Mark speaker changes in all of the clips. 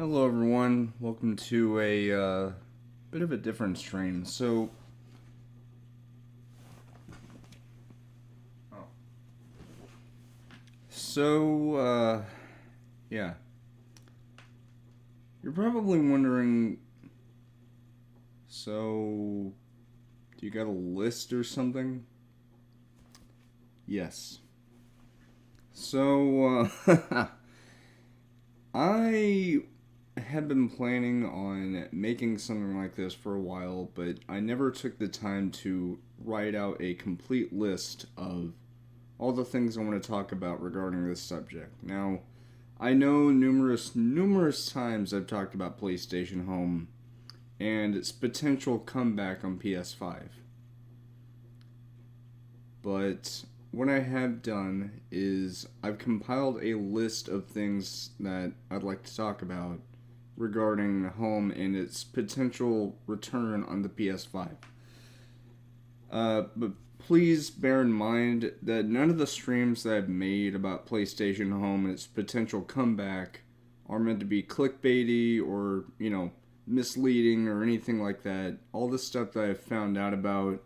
Speaker 1: Hello everyone, welcome to a bit of a different stream. Oh. so, uh, yeah, you're probably wondering, do you got a list or something? Yes. I have been planning on making something like this for a while, but I never took the time to write out a complete list of all the things I want to talk about regarding this subject. Now, I know numerous times I've talked about PlayStation Home and its potential comeback on PS5. But what I have done is I've compiled a list of things that I'd like to talk about regarding Home and its potential return on the PS5. But please bear in mind that none of the streams that I've made about PlayStation Home and its potential comeback are meant to be clickbaity or, misleading or anything like that. All the stuff that I've found out about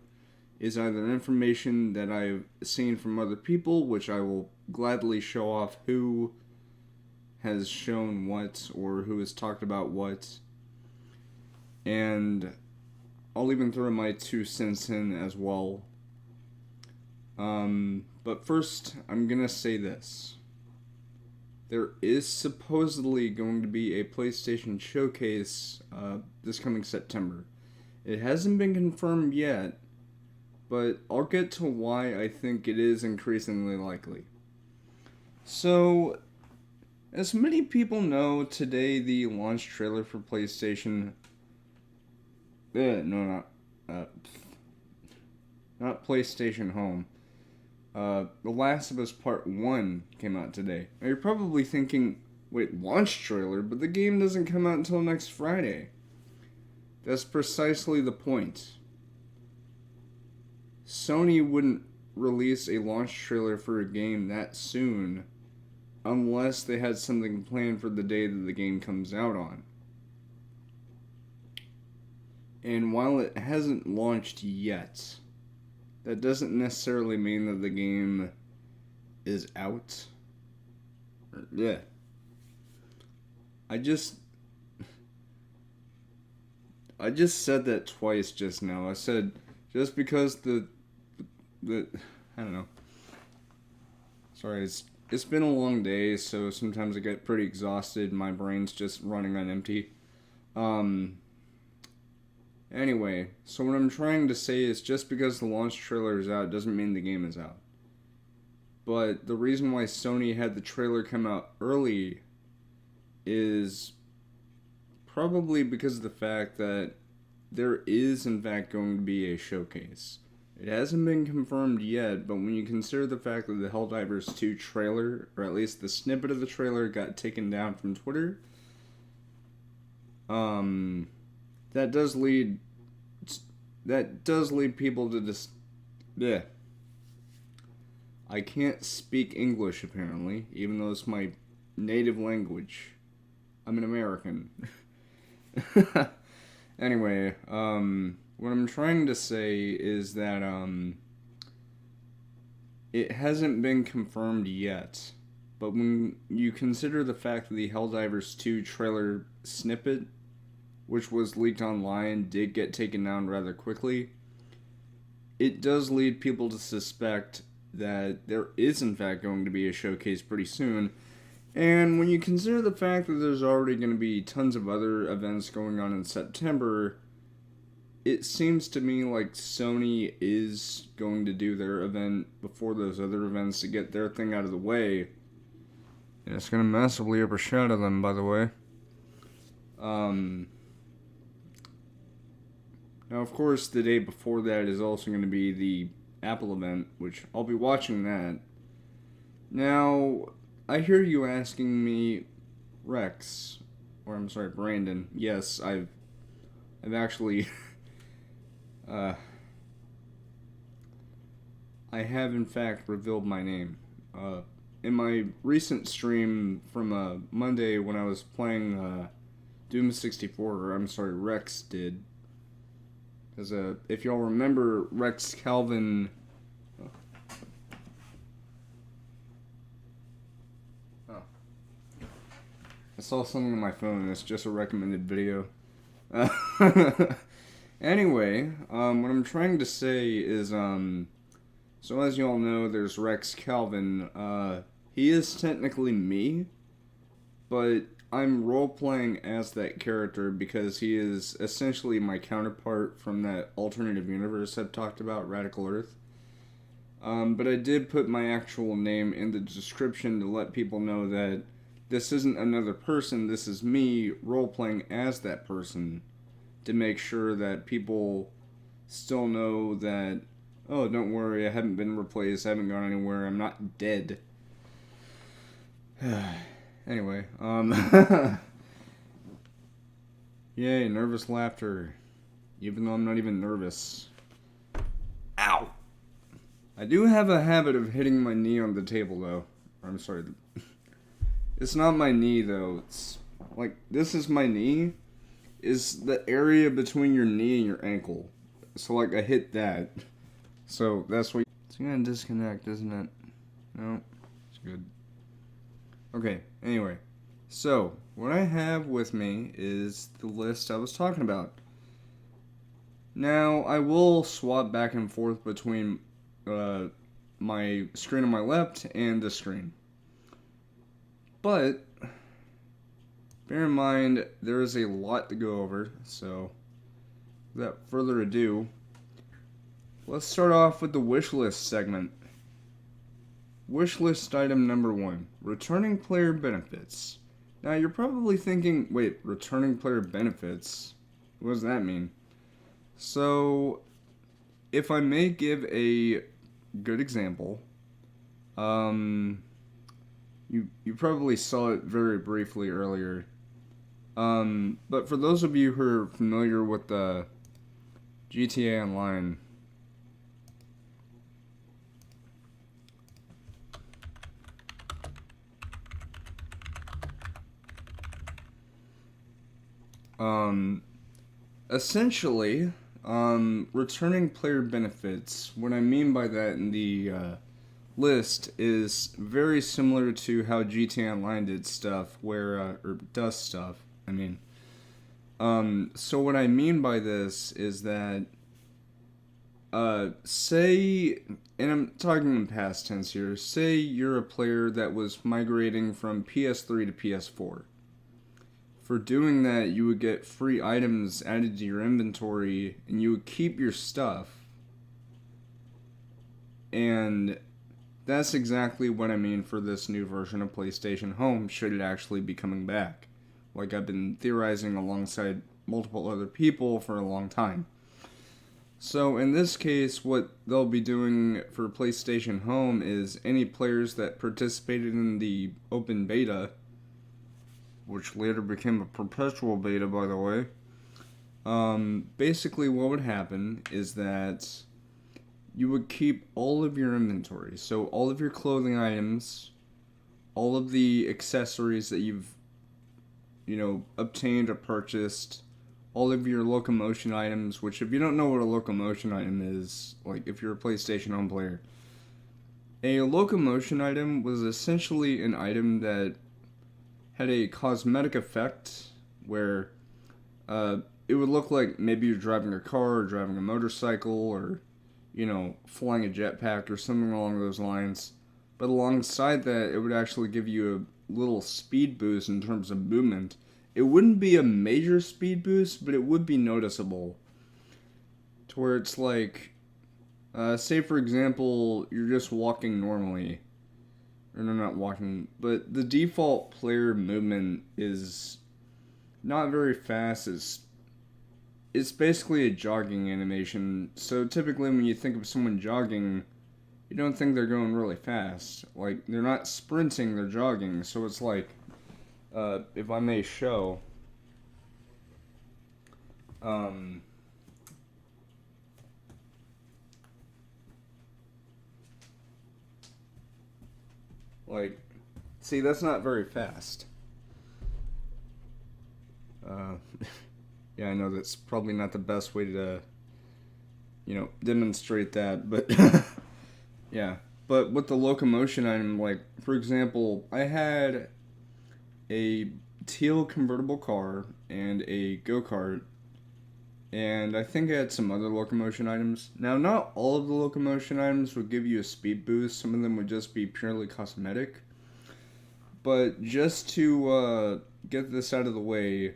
Speaker 1: is either information that I've seen from other people, which I will gladly show off who has shown what or who has talked about what. And I'll even throw my 2 cents in as well. But first, I'm gonna say this. There is supposedly going to be a PlayStation showcase this coming September. It hasn't been confirmed yet, but I'll get to why I think it is increasingly likely. So, as many people know, today the launch trailer for PlayStation. Uh, not PlayStation Home. The Last of Us Part 1 came out today. Now you're probably thinking, wait, launch trailer? But the game doesn't come out until next Friday. That's precisely the point. Sony wouldn't release a launch trailer for a game that soon unless they had something planned for the day that the game comes out on. And while it hasn't launched yet, that doesn't necessarily mean that the game is out. Yeah. I just said that twice just now. I said just because the I don't know. Sorry, it's been a long day, so sometimes I get pretty exhausted. My brain's just running on empty. Anyway, so what I'm trying to say is just because the launch trailer is out doesn't mean the game is out. But the reason why Sony had the trailer come out early is probably because of the fact that there is in fact going to be a showcase. It hasn't been confirmed yet, but when you consider the fact that the Helldivers 2 trailer, or at least the snippet of the trailer, got taken down from Twitter, that does lead people to just yeah. I can't speak English apparently, even though it's my native language. I'm an American. Anyway, what I'm trying to say is that it hasn't been confirmed yet. But when you consider the fact that the Helldivers 2 trailer snippet, which was leaked online, did get taken down rather quickly, it does lead people to suspect that there is in fact going to be a showcase pretty soon. And when you consider the fact that there's already going to be tons of other events going on in September, it seems to me like Sony is going to do their event before those other events to get their thing out of the way. And it's going to massively overshadow them, by the way. Now, of course, the day before that is also going to be the Apple event, which I'll be watching that. Now, I hear you asking me, Rex, or I'm sorry, Brandon. Yes, I've actually, I have in fact revealed my name. In my recent stream from Monday when I was playing Doom 64, or I'm sorry, Rex did. Because if y'all remember, Rex Calvin. Oh. I saw something on my phone, and it's just a recommended video. Anyway, what I'm trying to say is, so as you all know, there's Rex Calvin. He is technically me, but I'm role-playing as that character because he is essentially my counterpart from that alternative universe I've talked about, Radical Earth. But I did put my actual name in the description to let people know that this isn't another person, this is me role-playing as that person, to make sure that people still know that, oh, don't worry, I haven't been replaced, I haven't gone anywhere, I'm not dead. Anyway, yay, nervous laughter, even though I'm not even nervous. Ow! I do have a habit of hitting my knee on the table, though. I'm sorry. It's not my knee, though. It's like, this is my knee, is the area between your knee and your ankle. So, like, I hit that. So, that's what... It's gonna disconnect, isn't it? No? It's good. Okay, anyway. So, what I have with me is the list I was talking about. Now, I will swap back and forth between my screen on my left and this screen. But, bear in mind, there is a lot to go over, so without further ado, let's start off with the wish list segment. Wish list item number 1, returning player benefits. Now you're probably thinking, wait, returning player benefits? What does that mean? So, if I may give a good example, you probably saw it very briefly earlier. But for those of you who are familiar with the GTA Online, essentially, returning player benefits, what I mean by that in the list is very similar to how GTA Online did stuff, where, or does stuff, I mean. So what I mean by this is that, say, and I'm talking in past tense here, say you're a player that was migrating from PS3 to PS4. For doing that, you would get free items added to your inventory, and you would keep your stuff. And that's exactly what I mean for this new version of PlayStation Home, should it actually be coming back. Like I've been theorizing alongside multiple other people for a long time. So in this case, what they'll be doing for PlayStation Home is any players that participated in the open beta, which later became a perpetual beta, by the way. Basically what would happen is that you would keep all of your inventory. So all of your clothing items, all of the accessories that you've, obtained or purchased, all of your locomotion items, which if you don't know what a locomotion item is, like if you're a PlayStation Home player, a locomotion item was essentially an item that had a cosmetic effect where it would look like maybe you're driving a car or driving a motorcycle or, flying a jetpack or something along those lines. But alongside that, it would actually give you a little speed boost in terms of movement. It wouldn't be a major speed boost, but it would be noticeable. To where it's like, say for example, you're just walking normally. Or no, not walking, but the default player movement is not very fast. It's basically a jogging animation. So typically when you think of someone jogging, you don't think they're going really fast. Like, they're not sprinting, they're jogging. So it's like, if I may show, like, see, that's not very fast. Uh, yeah, I know that's probably not the best way to, demonstrate that, but yeah. But with the locomotion item, like, for example, I had a teal convertible car and a go-kart, and I think I had some other locomotion items. Now, not all of the locomotion items would give you a speed boost. Some of them would just be purely cosmetic. But just to get this out of the way,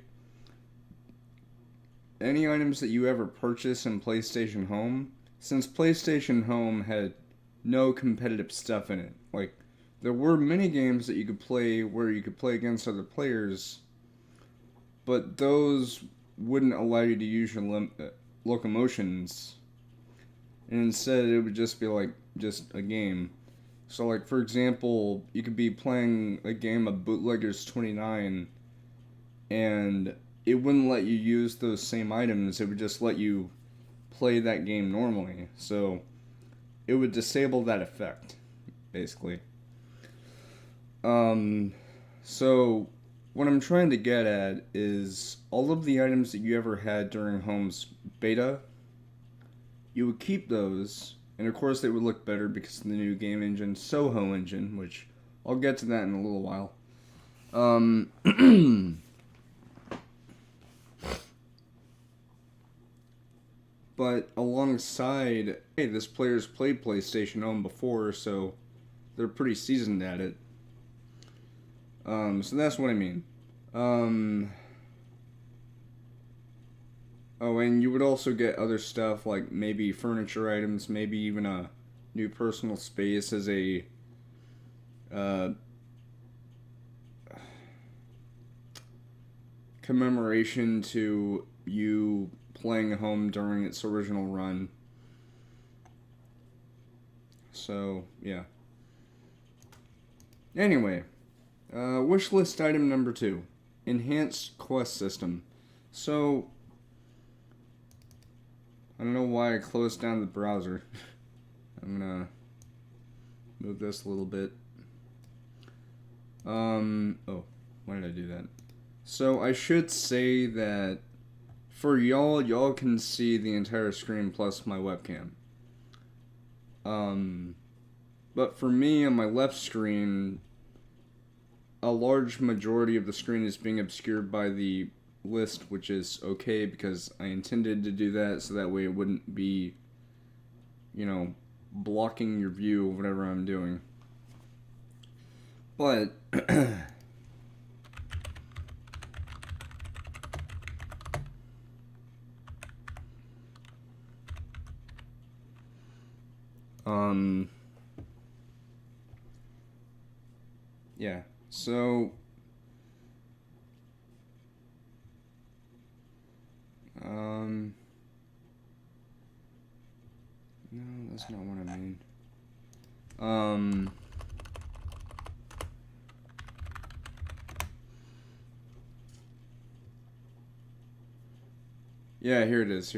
Speaker 1: any items that you ever purchase in PlayStation Home, since PlayStation Home had no competitive stuff in it, like, there were mini games that you could play where you could play against other players, but those wouldn't allow you to use your locomotions, and instead it would just be like just a game. So, like, for example, you could be playing a game of Bootleggers 29, and it wouldn't let you use those same items. It would just let you play that game normally. So it would disable that effect, basically. So what I'm trying to get at is all of the items that you ever had during Home's beta, you would keep those, and of course they would look better because of the new game engine, Soho engine, which I'll get to that in a little while. But alongside, hey, this player's played PlayStation Home before, so they're pretty seasoned at it. So that's what I mean. Oh, and you would also get other stuff like maybe furniture items, maybe even a new personal space as a commemoration to you playing Home during its original run. So, yeah. Anyway, wish list item number 2. Enhanced quest system. So, I don't know why I closed down the browser. I'm gonna move this a little bit. Oh, why did I do that? So I should say that for y'all can see the entire screen plus my webcam. But for me, on my left screen, a large majority of the screen is being obscured by the list, which is okay because I intended to do that so that way it wouldn't be, blocking your view of whatever I'm doing. But yeah, so no, that's not what I mean. Yeah, here it is.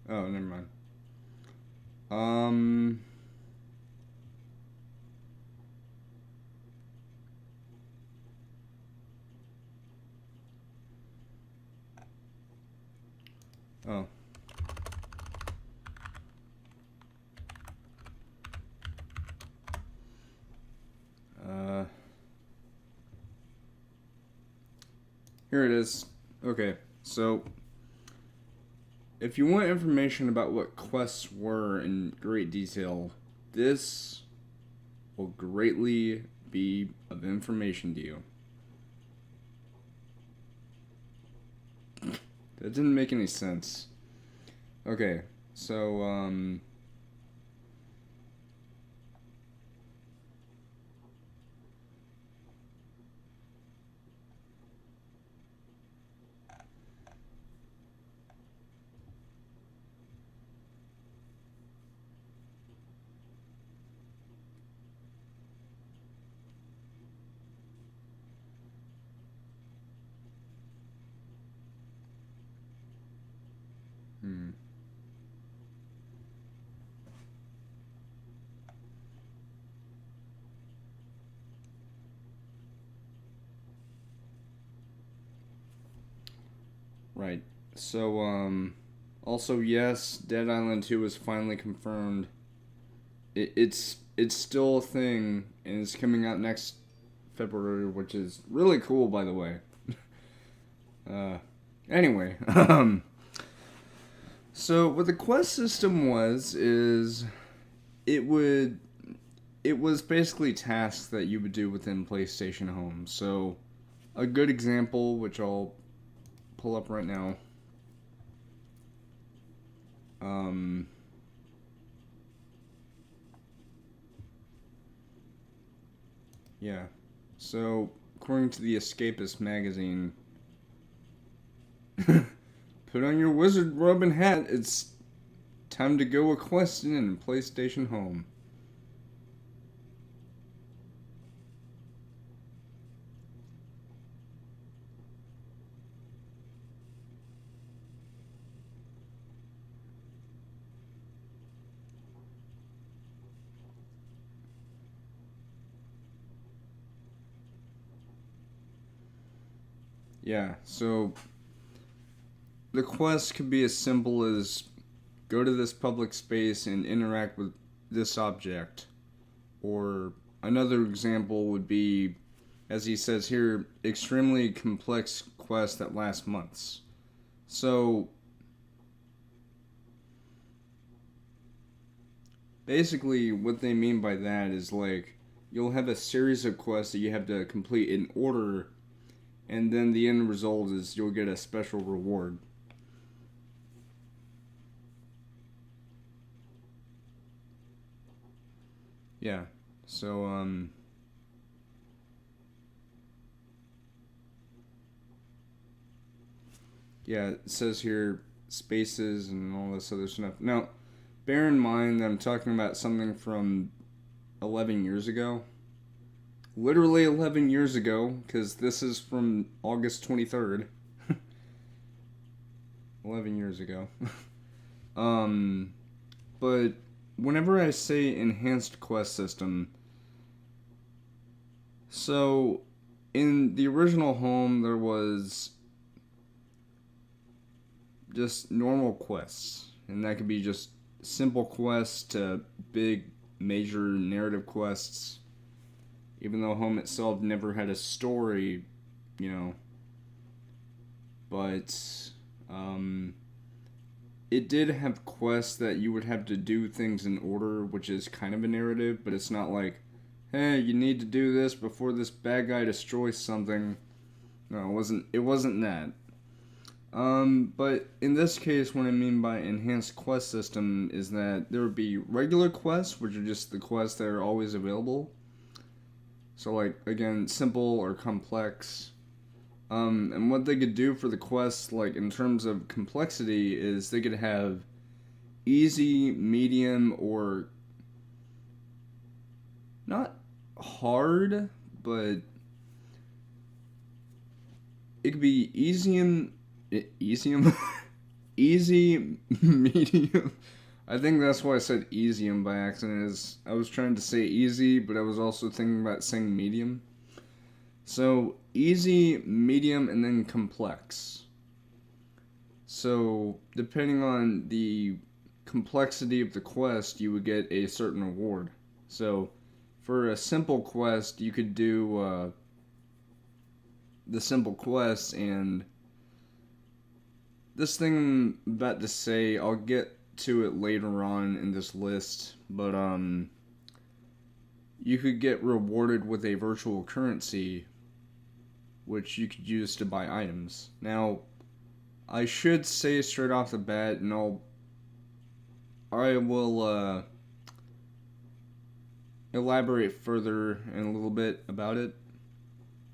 Speaker 1: Oh, never mind. Oh. Here it is. Okay, so if you want information about what quests were in great detail, this will greatly be of information to you. That didn't make any sense. Okay, so, Right. So, also, yes, Dead Island 2 is finally confirmed. It's still a thing, and it's coming out next February, which is really cool, by the way. Uh, anyway, so what the Quest system is it would it was basically tasks that you would do within PlayStation Home. So, a good example, which I'll pull up right now. Um, yeah. So, according to the Escapist magazine, put on your wizard robe and hat. It's time to go a questing in PlayStation Home. Yeah, so the quest could be as simple as go to this public space and interact with this object. Or another example would be, as he says here, extremely complex quest that lasts months. So basically, what they mean by that is like you'll have a series of quests that you have to complete in order, and then the end result is you'll get a special reward. Yeah. So yeah, it says here spaces and all this other stuff. Now, bear in mind that I'm talking about something from 11 years ago. Literally 11 years ago, because this is from August 23rd. 11 years ago. um, but whenever I say enhanced quest system, so in the original home there was just normal quests, and that could be just simple quests to big major narrative quests. Even though home itself never had a story, you know, but it did have quests that you would have to do things in order, which is kind of a narrative, but it's not like, hey, you need to do this before this bad guy destroys something. No, it wasn't that. But in this case, what I mean by enhanced quest system is that there would be regular quests, which are just the quests that are always available. So, like, again, simple or complex. And what they could do for the quests, like, in terms of complexity, is they could have easy, medium, or not hard, but it could be easy, easy, medium. I think that's why I said easium by accident. Is I was trying to say easy, but I was also thinking about saying medium. So easy, medium, and then complex. So depending on the complexity of the quest, you would get a certain reward. So for a simple quest, you could do the simple quest, and this thing I'm about to say, I'll get to it later on in this list, but you could get rewarded with a virtual currency, which you could use to buy items. Now, I should say straight off the bat, and I will elaborate further in a little bit about it.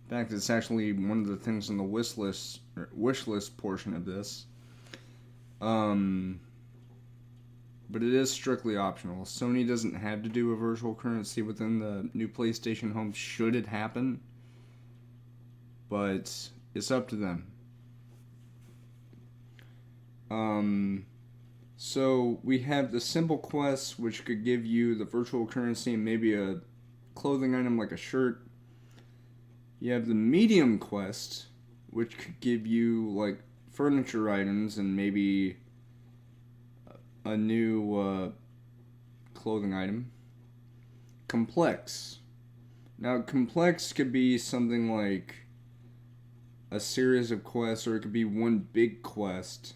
Speaker 1: In fact, it's actually one of the things on the wish list portion of this. But it is strictly optional. Sony doesn't have to do a virtual currency within the new PlayStation Home should it happen, but it's up to them. So we have the simple quests, which could give you the virtual currency and maybe a clothing item like a shirt. You have the medium quest, which could give you like furniture items and maybe a new clothing item. Complex. Now, complex could be something like a series of quests, or it could be one big quest.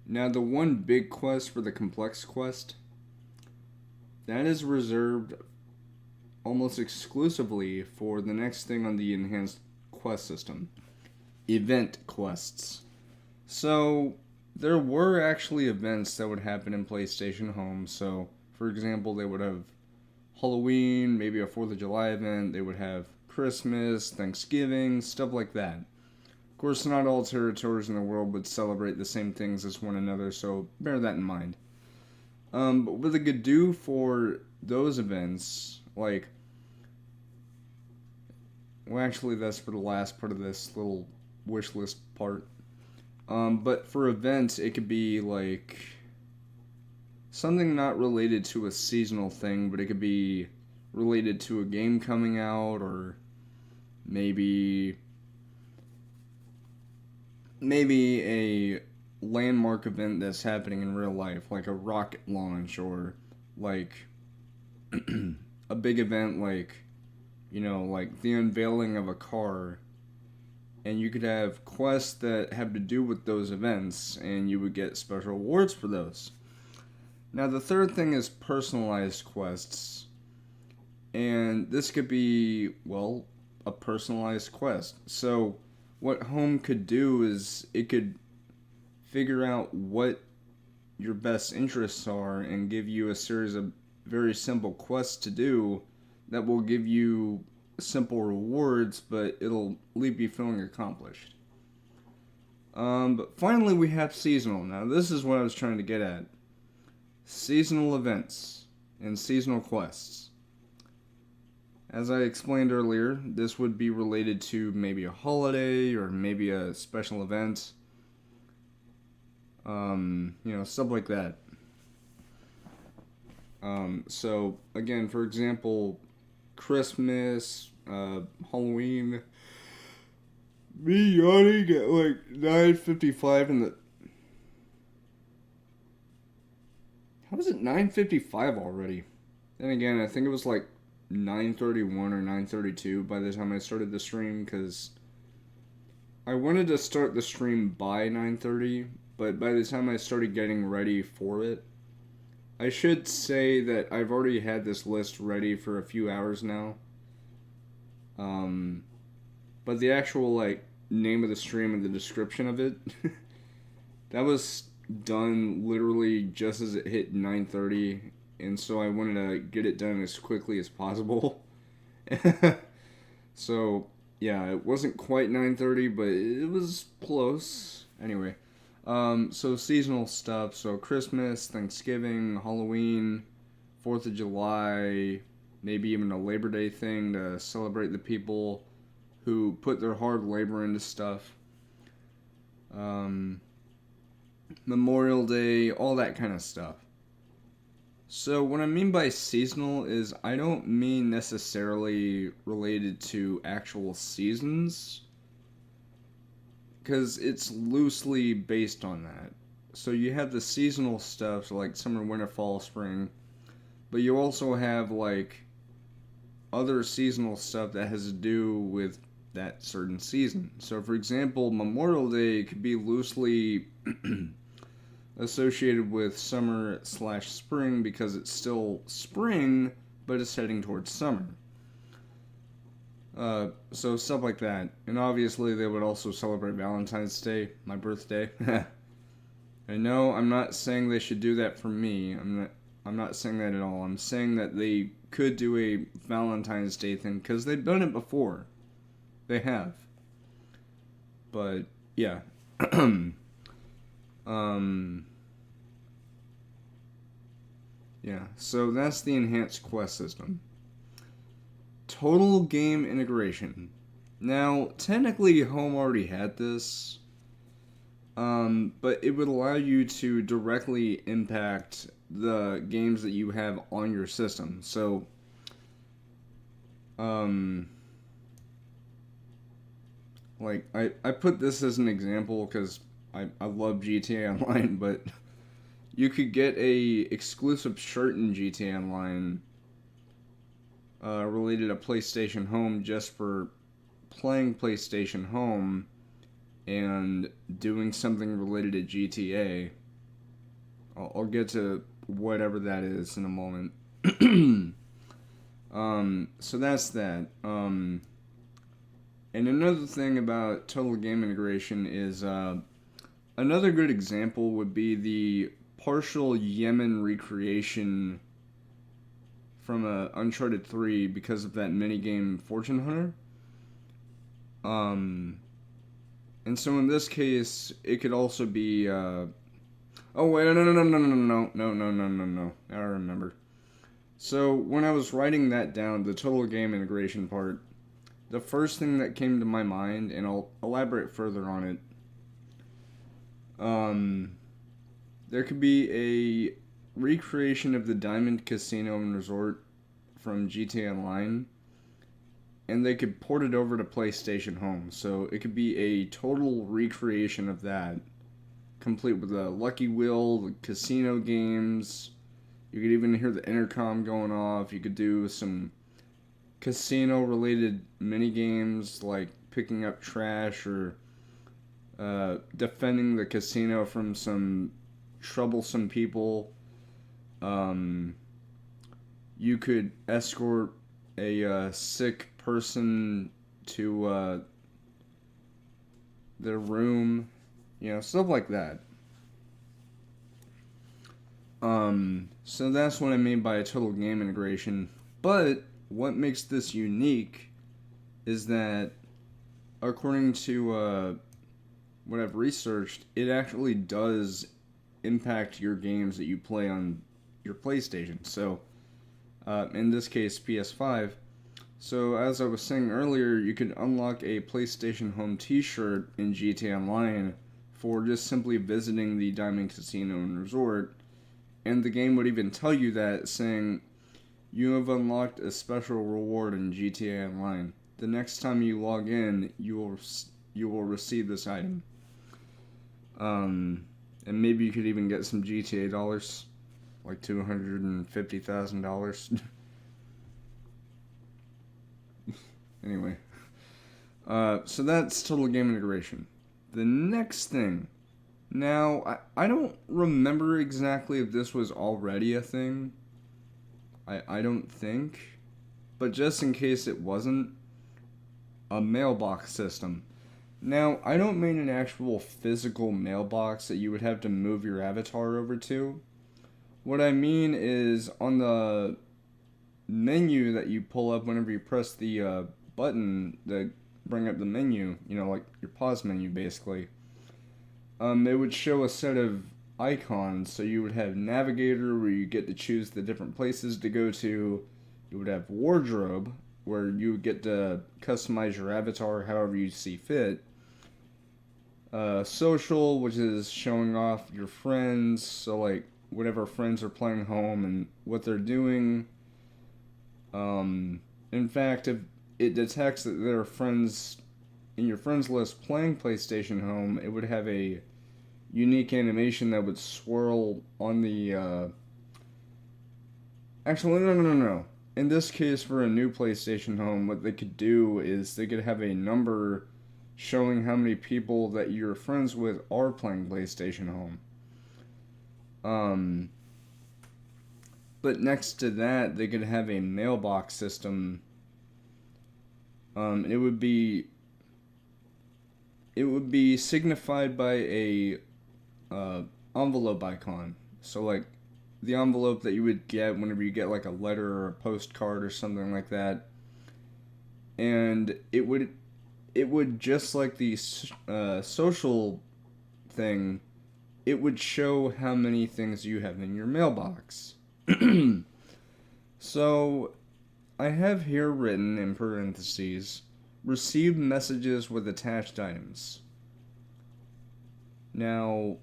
Speaker 1: Now, the one big quest for the complex quest, that is reserved almost exclusively for the next thing on the enhanced quest system. Event quests. So, there were actually events that would happen in PlayStation Home. So, for example, they would have Halloween, maybe a 4th of July event, they would have Christmas, Thanksgiving, stuff like that. Of course, not all territories in the world would celebrate the same things as one another, so bear that in mind. But what they could do for those events, like, well, actually, that's for the last part of this little wish list part. But for events, it could be like something not related to a seasonal thing, but it could be related to a game coming out, or maybe a landmark event that's happening in real life, like a rocket launch, or like a big event like, like the unveiling of a car. And you could have quests that have to do with those events, and you would get special rewards for those. Now, the third thing is personalized quests. And this could be, well, a personalized quest. So, what Home could do is it could figure out what your best interests are and give you a series of very simple quests to do that will give you simple rewards, but it'll leave you feeling accomplished. But finally, we have seasonal. Now, this is what I was trying to get at. Seasonal events and seasonal quests. As I explained earlier, this would be related to maybe a holiday or maybe a special event. Stuff like that. So, again, for example, Christmas, Halloween. Me yawning at like 9:55 in the... How is it 9:55 already? Then again, I think it was like 9:31 or 9:32 by the time I started the stream, because I wanted to start the stream by 9:30, but by the time I started getting ready for it, I should say that I've already had this list ready for a few hours now. But the actual, name of the stream and the description of it, that was done literally just as it hit 9:30, and so I wanted to get it done as quickly as possible. So, yeah, it wasn't quite 9:30, but it was close. Anyway. So seasonal stuff, so Christmas, Thanksgiving, Halloween, 4th of July, maybe even a Labor Day thing to celebrate the people who put their hard labor into stuff. Memorial Day, all that kind of stuff. So what I mean by seasonal is I don't mean necessarily related to actual seasons, because it's loosely based on that. So you have the seasonal stuff, so like summer, winter, fall, spring, but you also have other seasonal stuff that has to do with that certain season. So for example, Memorial Day could be loosely associated with summer/spring because it's still spring, but it's heading towards summer. So stuff like that. And obviously they would also celebrate Valentine's Day, my birthday. I know I'm not saying they should do that for me. I'm not saying that at all. I'm saying that they could do a Valentine's Day thing because they've done it before. They have. But yeah. Yeah, so that's the enhanced quest system. Total game integration. Now, technically, Home already had this, but it would allow you to directly impact the games that you have on your system. So, Like, I put this as an example because I love GTA Online, but you could get a exclusive shirt in GTA Online related to PlayStation Home just for playing PlayStation Home and doing something related to GTA. I'll get to whatever that is in a moment. So that's that. And another thing about total game integration is another good example would be the partial Yemen recreation from Uncharted 3 because of that minigame Fortune Hunter. And so in this case, it could also be. Oh wait, no. I remember. So when I was writing that down, the total game integration part, the first thing that came to my mind, and I'll elaborate further on it. There could be a recreation of the Diamond Casino and Resort from GTA Online, and they could port it over to PlayStation Home. So it could be a total recreation of that, complete with a Lucky Wheel, the casino games. You could even hear the intercom going off. You could do some casino-related mini games like picking up trash or defending the casino from some troublesome people. You could escort a sick person to their room, stuff like that. So that's what I mean by a total game integration. But what makes this unique is that, according to what I've researched, it actually does impact your games that you play on your PlayStation. So, in this case, PS5. So, as I was saying earlier, you could unlock a PlayStation Home t-shirt in GTA Online for just simply visiting the Diamond Casino and Resort. And the game would even tell you that, saying, you have unlocked a special reward in GTA Online. The next time you log in, you will receive this item. And maybe you could even get some GTA dollars, like $250,000. Anyway, so that's total game integration. The next thing. Now, I don't remember exactly if this was already a thing. I don't think. But just in case it wasn't, a mailbox system. Now, I don't mean an actual physical mailbox that you would have to move your avatar over to. What I mean is on the menu that you pull up whenever you press the button that bring up the menu, like your pause menu basically. It would show a set of icons, so you would have navigator where you get to choose the different places to go to. You would have wardrobe where you would get to customize your avatar however you see fit. Social, which is showing off your friends, so like whatever friends are playing home and what they're doing. In fact, if it detects that there are friends in your friends list playing PlayStation Home, it would have a unique animation that would swirl on the actually no. In this case, for a new PlayStation Home, what they could do is they could have a number showing how many people that you're friends with are playing PlayStation Home. But next to that, they could have a mailbox system. It would be signified by a envelope icon. So like the envelope that you would get whenever you get like a letter or a postcard or something like that. And it would just like the social thing, it would show how many things you have in your mailbox. So I have here written in parentheses, received messages with attached items. Now,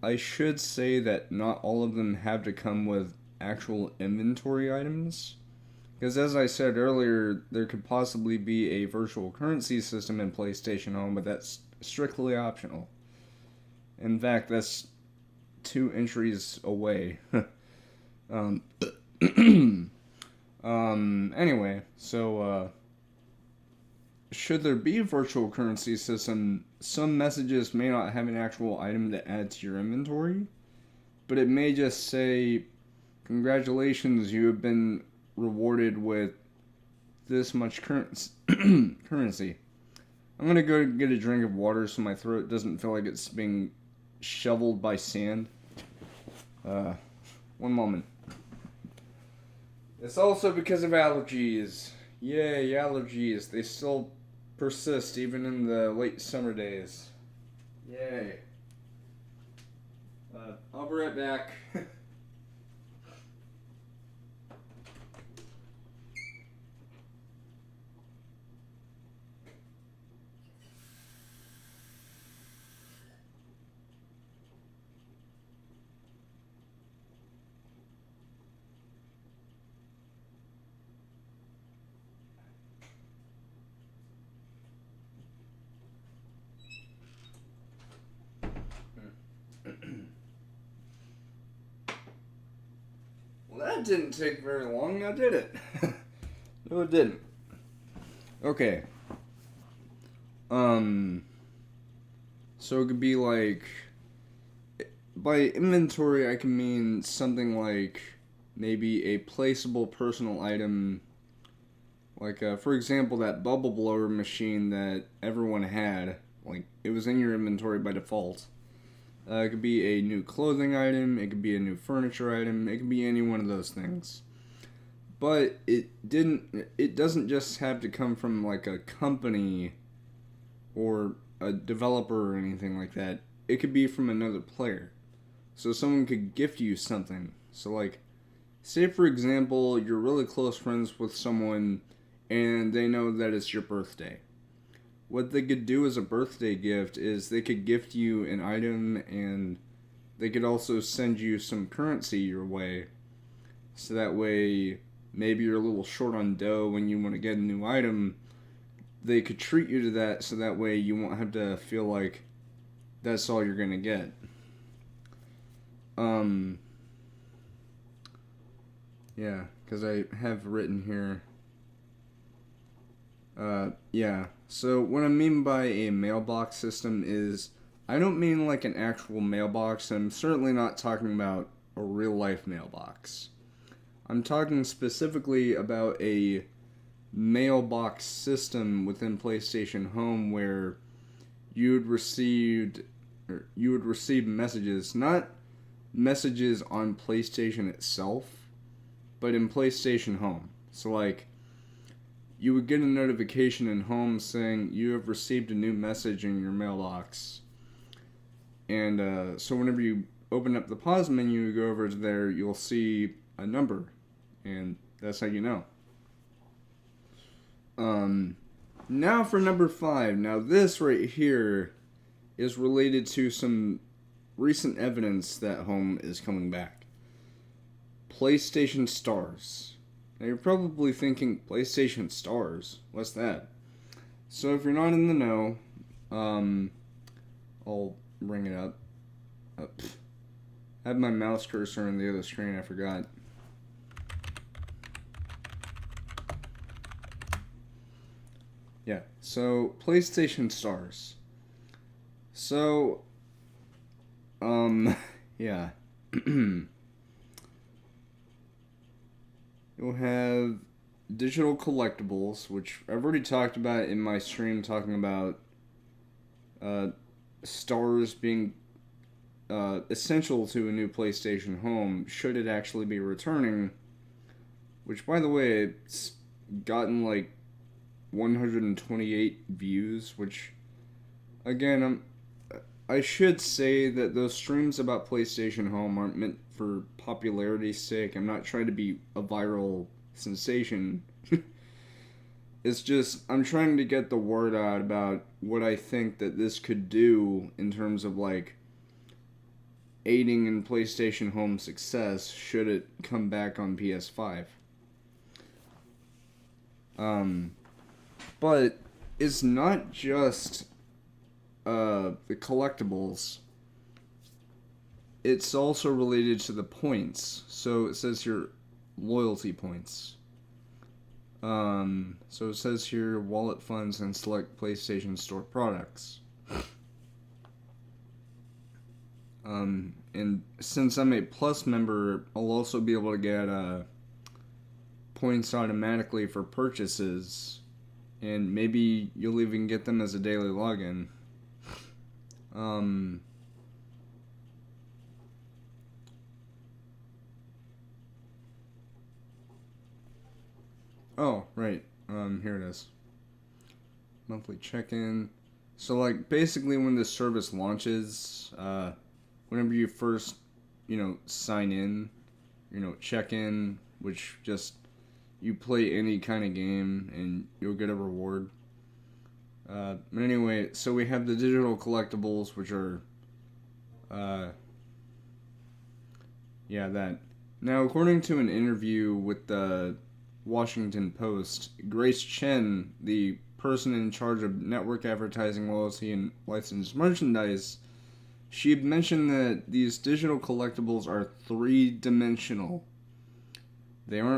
Speaker 1: I should say that not all of them have to come with actual inventory items. Because as I said earlier, there could possibly be a virtual currency system in PlayStation Home, but that's strictly optional. In fact, that's 2 entries away. um, anyway, so, should there be a virtual currency system, some messages may not have an actual item to add to your inventory, but it may just say, congratulations, you have been rewarded with this much currency. I'm gonna go get a drink of water so my throat doesn't feel like it's being shoveled by sand. One moment. It's also because of allergies. Yay, allergies. They still persist even in the late summer days. Yay. I'll be right back. Well, that didn't take very long, now did it? No, it didn't. Okay. So it could be like, by inventory I can mean something like maybe a placeable personal item, like for example that bubble blower machine that everyone had, like it was in your inventory by default. It could be a new clothing item, it could be a new furniture item, it could be any one of those things. But it doesn't just have to come from like a company or a developer or anything like that. It could be from another player. So someone could gift you something. So like, say for example, you're really close friends with someone and they know that it's your birthday. What they could do as a birthday gift is they could gift you an item and they could also send you some currency your way. So that way, maybe you're a little short on dough when you want to get a new item, they could treat you to that so that way you won't have to feel like that's all you're going to get. Yeah, because I have written here. Yeah. So what I mean by a mailbox system is, I don't mean like an actual mailbox. I'm certainly not talking about a real life mailbox. I'm talking specifically about a mailbox system within PlayStation Home where you would receive messages, not messages on PlayStation itself, but in PlayStation Home. So like, you would get a notification in Home saying you have received a new message in your mailbox. And so whenever you open up the pause menu, you go over to there, you'll see a number. And that's how you know. Now for number 5. Now this right here is related to some recent evidence that Home is coming back. PlayStation Stars. Now you're probably thinking, PlayStation Stars? What's that? So if you're not in the know, I'll bring it up. I had my mouse cursor on the other screen, I forgot. Yeah, so PlayStation Stars. So, yeah. You'll have digital collectibles, which I've already talked about in my stream, talking about stars being essential to a new PlayStation Home, should it actually be returning. Which, by the way, it's gotten like 128 views, which, again, I should say that those streams about PlayStation Home aren't meant for popularity's sake. I'm not trying to be a viral sensation. It's just, I'm trying to get the word out about what I think that this could do in terms of, like, aiding in PlayStation Home success should it come back on PS5. Um, but it's not just the collectibles. It's also related to the points. So it says here loyalty points. So it says here wallet funds and select PlayStation Store products. And since I'm a Plus member, I'll also be able to get points automatically for purchases, and maybe you'll even get them as a daily login. Oh, right. Here it is. Monthly check-in. So, like, basically when this service launches, whenever you first, sign in, check in, which just, you play any kind of game and you'll get a reward. But anyway, so we have the digital collectibles, which are, that. Now, according to an interview with the Washington Post, Grace Chen, the person in charge of network advertising, loyalty, and licensed merchandise, she had mentioned that these digital collectibles are three-dimensional. They aren't